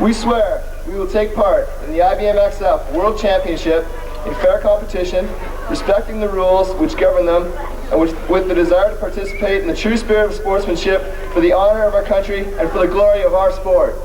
We swear we will take part in the IBMXF World Championship in fair competition, respecting the rules which govern them, and with the desire to participate in the true spirit of sportsmanship for the honor of our country and for the glory of our sport.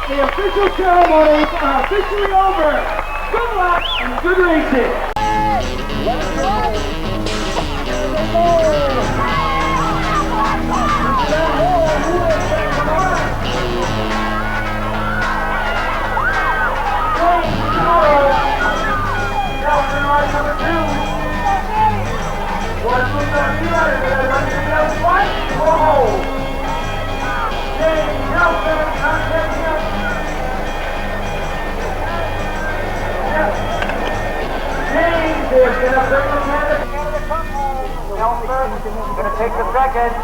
The official ceremonies are officially over. Good luck and good racing. Let's go. Gonna take the second.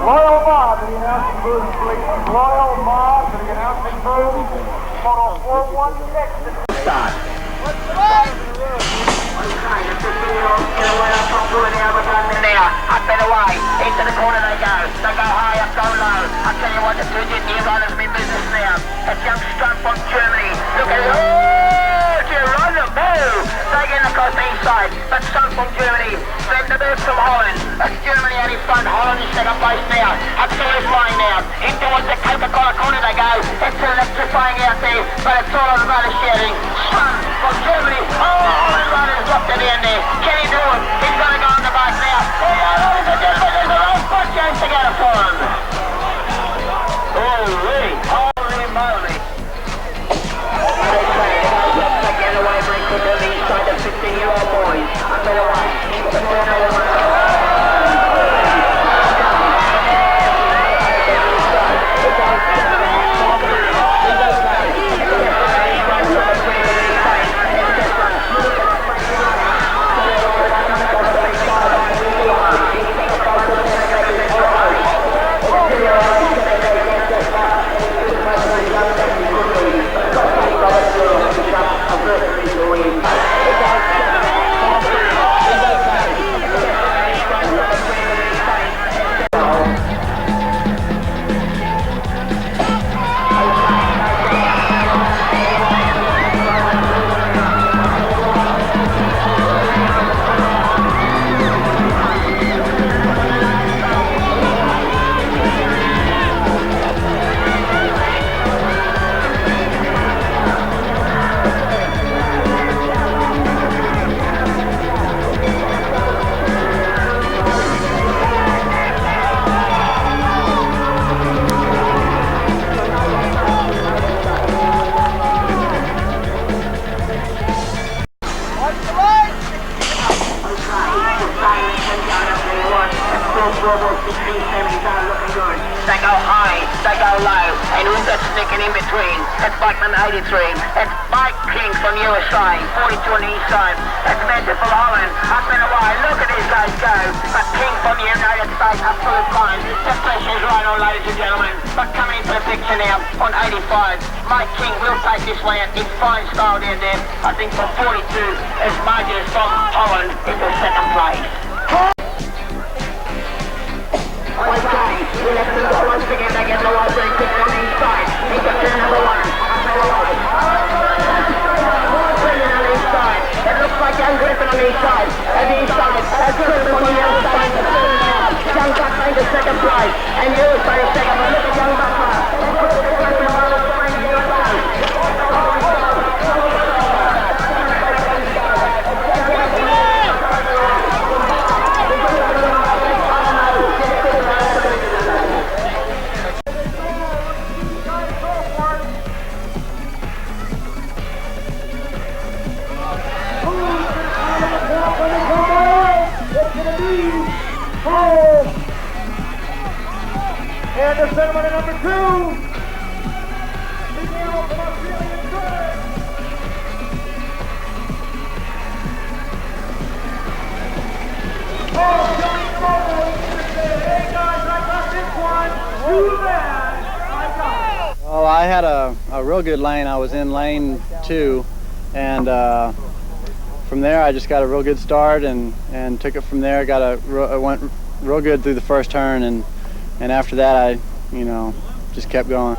Loyal Bob to the announcing booth, please. Loyal Bob to the announcing booth. Total 416. Start. What's the line? Up and away, into the corner they go high, up, go low. I tell you what, the two-digit new runners mean business now. That's young Stunt from Germany. Look at it, oh, Geronimo! They get across the inside, that's Stunt from Germany. Then the bird from Holland, that's Germany out in front. Holland is second place now. Absolutely flying now. In towards the Coca-Cola corner they go. It's electrifying out there, but it's all on the road shouting. Stunt from Germany, oh, Holland runner's dropped at the end there. Can he do it? He's going to go on the bike now. There's a long spot chance to get a for him. Holy moly. Again away, break to the inside of 15-year-old boys. Up and away. They go high, they go low, and who's that sneaking in between? That's Bikeman 83, that's Mike King from USA, 42 on the east side, that's Mentor from Holland, up and away, look at these guys go, but King from the United States, absolute fine, the pressure's right on, ladies and gentlemen, but coming into the picture now, on 85, Mike King will take this one out in fine style down there, I think from 42, as Margins from Holland into second place. Okay, we let them go once again, they get the wide break quick on the inside. Into turn number one. Brilliant on the inside. It looks like young Griffin on the inside. At the inside, that's Griffin on the outside. Young Buckler into second place. And you by the second, but look at young Buckler. And the ceremony number 2, Miguel from Australian Track. Well, I had a real good lane. I was in lane 2, and from there I just got a real good start and took it from there. I went real good through the first turn, and after that I, just kept going.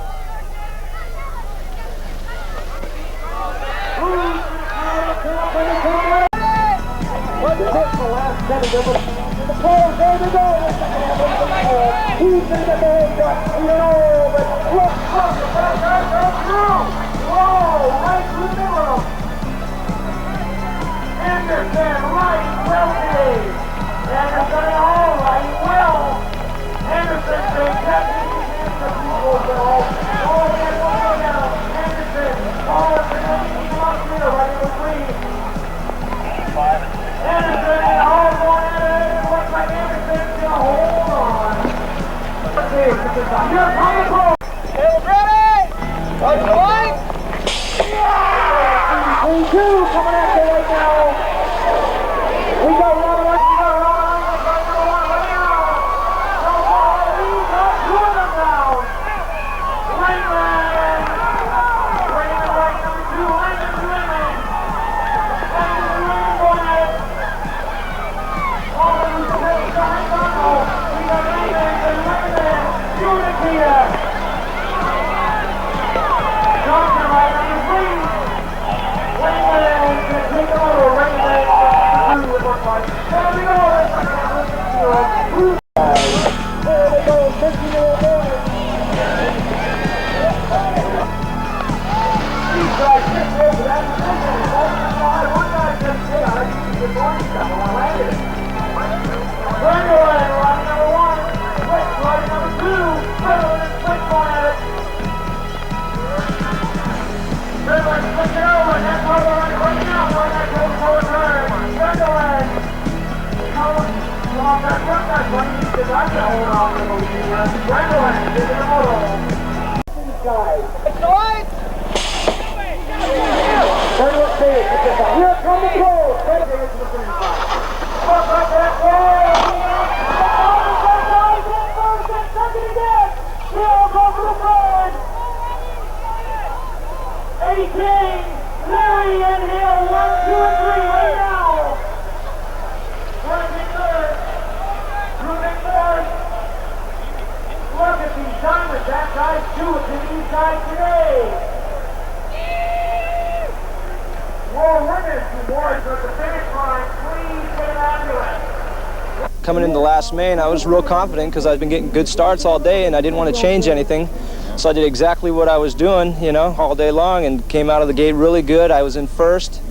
Coming in the last main, I was real confident because I've been getting good starts all day and I didn't want to change anything. So I did exactly what I was doing, all day long, and came out of the gate really good. I was in first,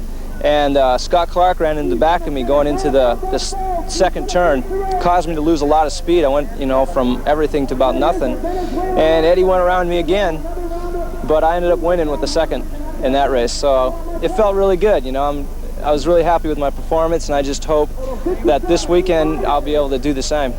and Scott Clark ran in the back of me going into the second turn. Caused me to lose a lot of speed. I went, from everything to about nothing. And Eddie went around me again, but I ended up winning with the second in that race. So it felt really good, I was really happy with my performance, and I just hope that this weekend I'll be able to do the same.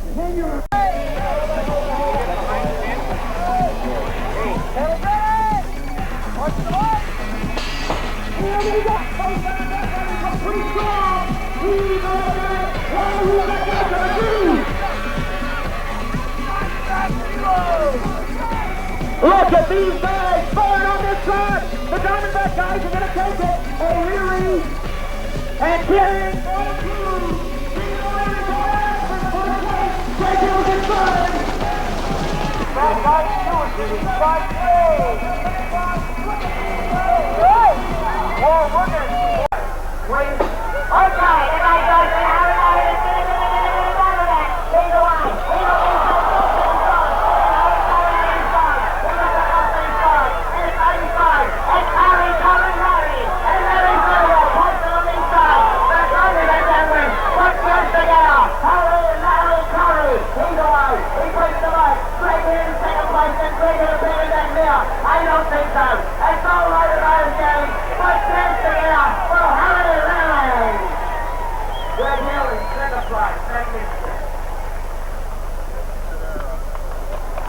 Look at these guys forward on this track. The Diamondback guys are going to take it. O'Leary and Kieran going through. Greg Hill's inside. That guy's doing it. He's got three. Whoa, look at it. Wait. Okay, and I got it.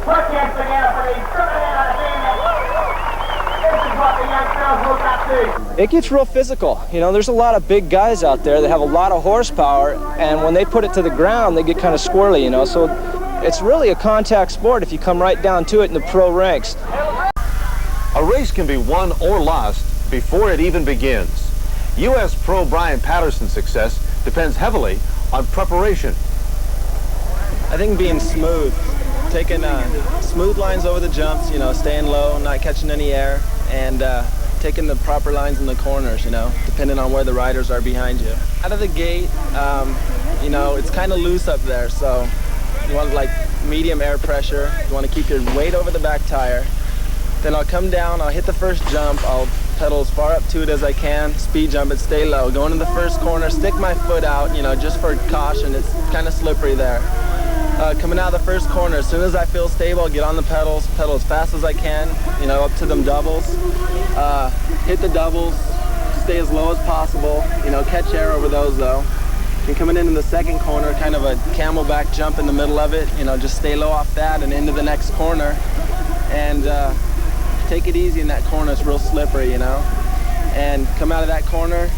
Put your hands together for these. This is what the young girls look up to. It gets real physical. You know, there's a lot of big guys out there that have a lot of horsepower, and when they put it to the ground, they get kind of squirrely, you know. So it's really a contact sport if you come right down to it in the pro ranks. A race can be won or lost before it even begins. U.S. Pro Brian Patterson's success depends heavily on preparation. I think being smooth, taking smooth lines over the jumps, you know, staying low, not catching any air, and taking the proper lines in the corners, you know, depending on where the riders are behind you. Out of the gate, you know, it's kind of loose up there, so you want like medium air pressure. You want to keep your weight over the back tire. Then I'll come down, I'll hit the first jump, I'll pedal as far up to it as I can, speed jump it, stay low. Go into the first corner, stick my foot out, you know, just for caution. It's kind of slippery there. Coming out of the first corner, as soon as I feel stable, I'll get on the pedals, pedal as fast as I can, you know, up to them doubles. Hit the doubles, stay as low as possible, you know, catch air over those though. And coming into the second corner, kind of a camelback jump in the middle of it, you know, just stay low off that and into the next corner. And take it easy in that corner, it's real slippery, you know. And come out of that corner,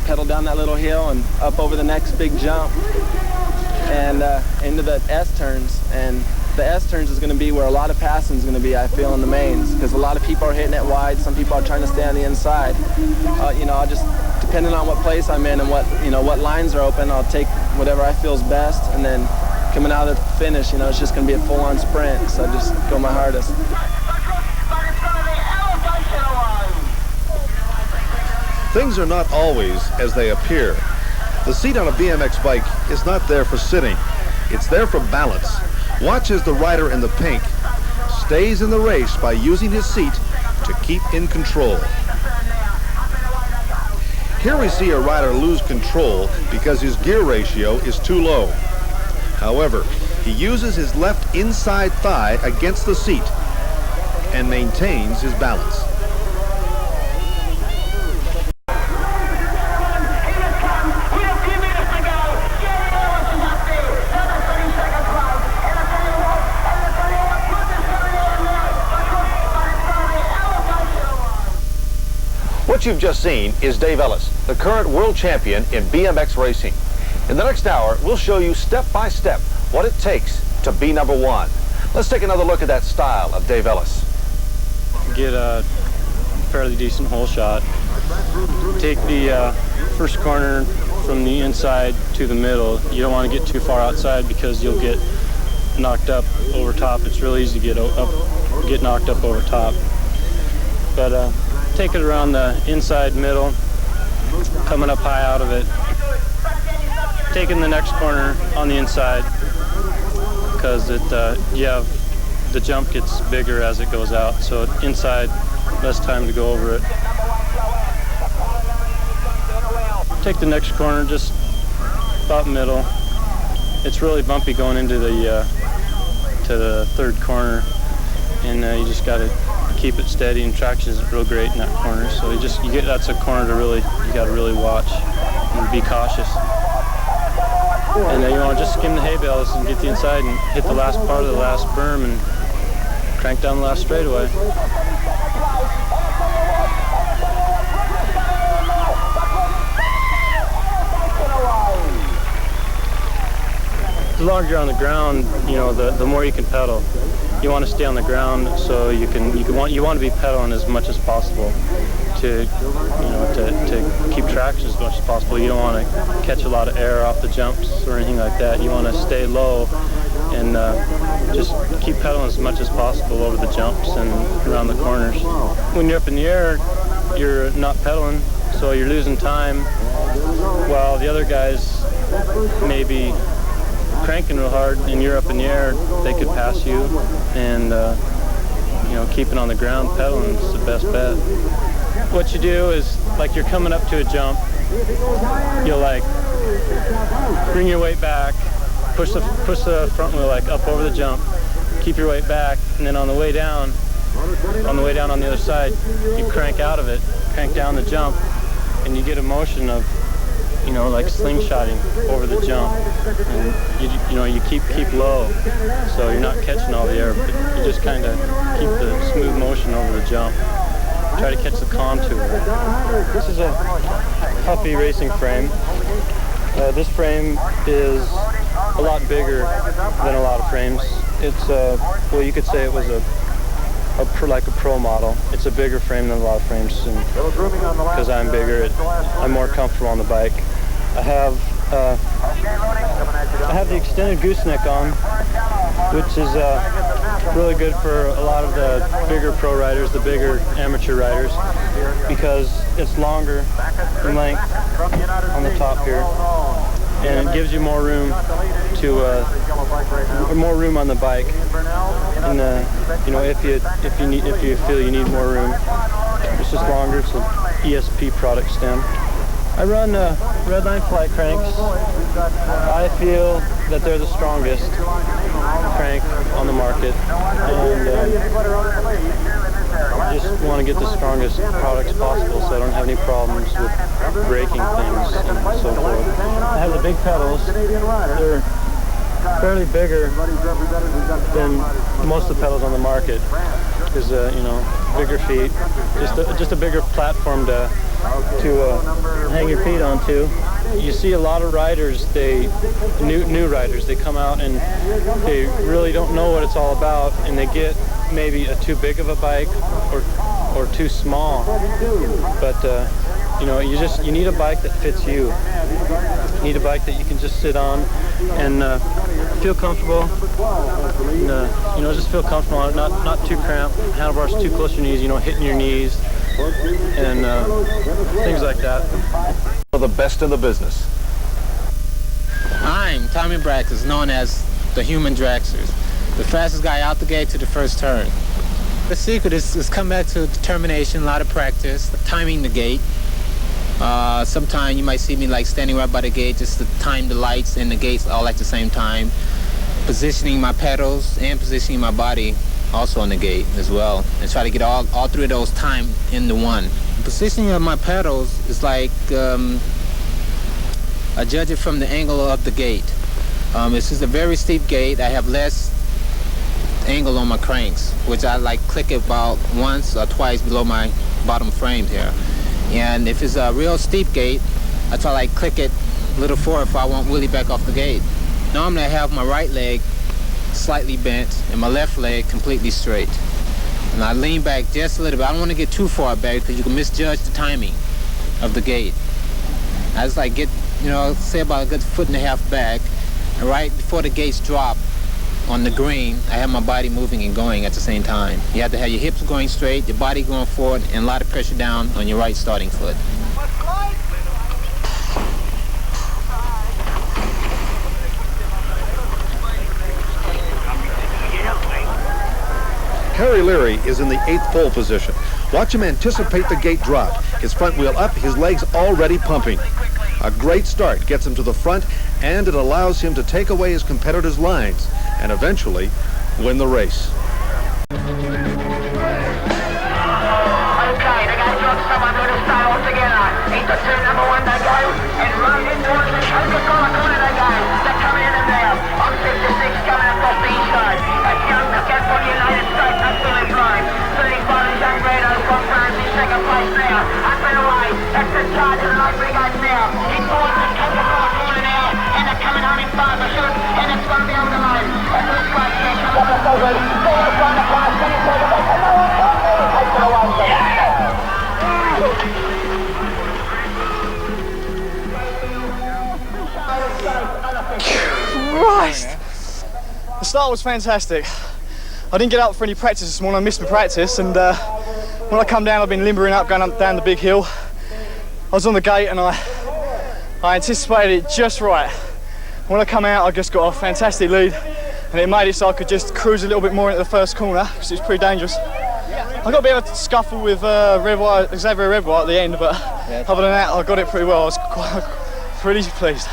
pedal down that little hill and up over the next big jump. And into the S-turns, and the S-turns is going to be where a lot of passing is going to be, I feel, in the mains, because a lot of people are hitting it wide, some people are trying to stay on the inside. You know, I'll just, depending on what place I'm in and what, you know, what lines are open, I'll take whatever I feel is best, and then coming out of the finish, you know, it's just going to be a full-on sprint, so I just go my hardest. Things are not always as they appear. The seat on a BMX bike is not there for sitting. It's there for balance. Watch as the rider in the pink stays in the race by using his seat to keep in control. Here we see a rider lose control because his gear ratio is too low. However, he uses his left inside thigh against the seat and maintains his balance. What you've just seen is Dave Ellis, the current world champion in BMX racing. In the next hour, we'll show you step by step what it takes to be number one. Let's take another look at that style of Dave Ellis. Get a fairly decent hole shot. Take the first corner from the inside to the middle. You don't want to get too far outside because you'll get knocked up over top. It's really easy to get knocked up over top. But take it around the inside middle, coming up high out of it. Taking the next corner on the inside because the jump gets bigger as it goes out. So inside, less time to go over it. Take the next corner just about middle. It's really bumpy going into the to the third corner, and you just got to keep it steady, and traction isn't real great in that corner. So that's a corner to really, you got to really watch and be cautious. And then you want to just skim the hay bales and get the inside and hit the last part of the last berm and crank down the last straightaway. The longer you're on the ground, you know, the more you can pedal. You want to stay on the ground, so you want to be pedaling as much as possible to keep traction as much as possible. You don't want to catch a lot of air off the jumps or anything like that. You want to stay low and just keep pedaling as much as possible over the jumps and around the corners. When you're up in the air, you're not pedaling, so you're losing time while the other guys may be cranking real hard and you're up in the air. They could pass you, and you know, keeping on the ground pedaling is the best bet. What you do is, like, you're coming up to a jump, you'll like bring your weight back, push the front wheel like up over the jump, keep your weight back, and then on the way down on the other side, you crank out of it, crank down the jump, and you get a motion of, you know, like slingshotting over the jump, and you keep low, so you're not catching all the air, but you just kind of keep the smooth motion over the jump. try to catch the contour. This is a Huffy racing frame. This frame is a lot bigger than a lot of frames. It's well, you could say it was like a pro model. It's a bigger frame than a lot of frames, and because I'm bigger, I'm more comfortable on the bike. I have the extended gooseneck on, which is really good for a lot of the bigger pro riders, the bigger amateur riders, because it's longer in length on the top here, and it gives you more room to more room on the bike. And you know, if you feel you need more room, it's just longer. It's an ESP product stem. I run Redline flight cranks. I feel that they're the strongest crank on the market, and I just want to get the strongest products possible so I don't have any problems with breaking things and so forth. I have the big pedals. They're fairly bigger than most of the pedals on the market. There's you know, bigger feet, just a bigger platform to hang your feet onto. You see a lot of riders, new riders, they come out and they really don't know what it's all about, and they get maybe too big of a bike or too small. But you know, you need a bike that fits you. You need a bike that you can just sit on and feel comfortable. And, you know, just feel comfortable on it, not too cramped. Handlebars too close to your knees, you know, hitting your knees and things like that. The best in the business. I'm Tommy Braxis, known as the Human Dragsters, the fastest guy out the gate to the first turn. The secret is come back to determination, a lot of practice, timing the gate. Sometimes you might see me like standing right by the gate just to time the lights and the gates all at the same time. Positioning my pedals and positioning my body also on the gate as well, and try to get all three of those timed into one. Positioning of my pedals is like I judge it from the angle of the gate. This is a very steep gate. I have less angle on my cranks, which I like click it about once or twice below my bottom frame here. And if it's a real steep gate, I try to like click it a little forward if I want wheelie back off the gate. Normally I have my right leg slightly bent and my left leg completely straight. And I lean back just a little bit. I don't want to get too far back because you can misjudge the timing of the gate. I just like get, you know, say about a good 1.5 feet back, and right before the gates drop on the green, I have my body moving and going at the same time. You have to have your hips going straight, your body going forward, and a lot of pressure down on your right starting foot. Harry Leary is in the 8th pole position. Watch him anticipate the gate drop. His front wheel up, his legs already pumping. A great start gets him to the front, and it allows him to take away his competitors' lines and eventually win the race. Okay, they got to drop someone who to start all together. Into turn number 1 they go, and run in towards the corner they go. They're coming in there. On 56 coming up off the east side. That's young Cat from the United States, that's Billy Prime. 35 is young Rado from France in second place now. Up and away, that's the charge of the light brigade now. He's forward to cut the corner now, and they're coming home in 5 or shoot, and it's going to be over the line. It looks like they're coming up over. They're trying to pass, and it's over. That's the one. Christ! The start was fantastic. I didn't get up for any practice this morning. I missed my practice, and when I come down, I've been limbering up, going up down the big hill. I was on the gate, and I anticipated it just right. When I come out, I just got a fantastic lead, and it made it so I could just cruise a little bit more into the first corner because it was pretty dangerous. I got a bit of a scuffle with Xavier Redwhite at the end, but other than that, I got it pretty well. I was pretty pleased.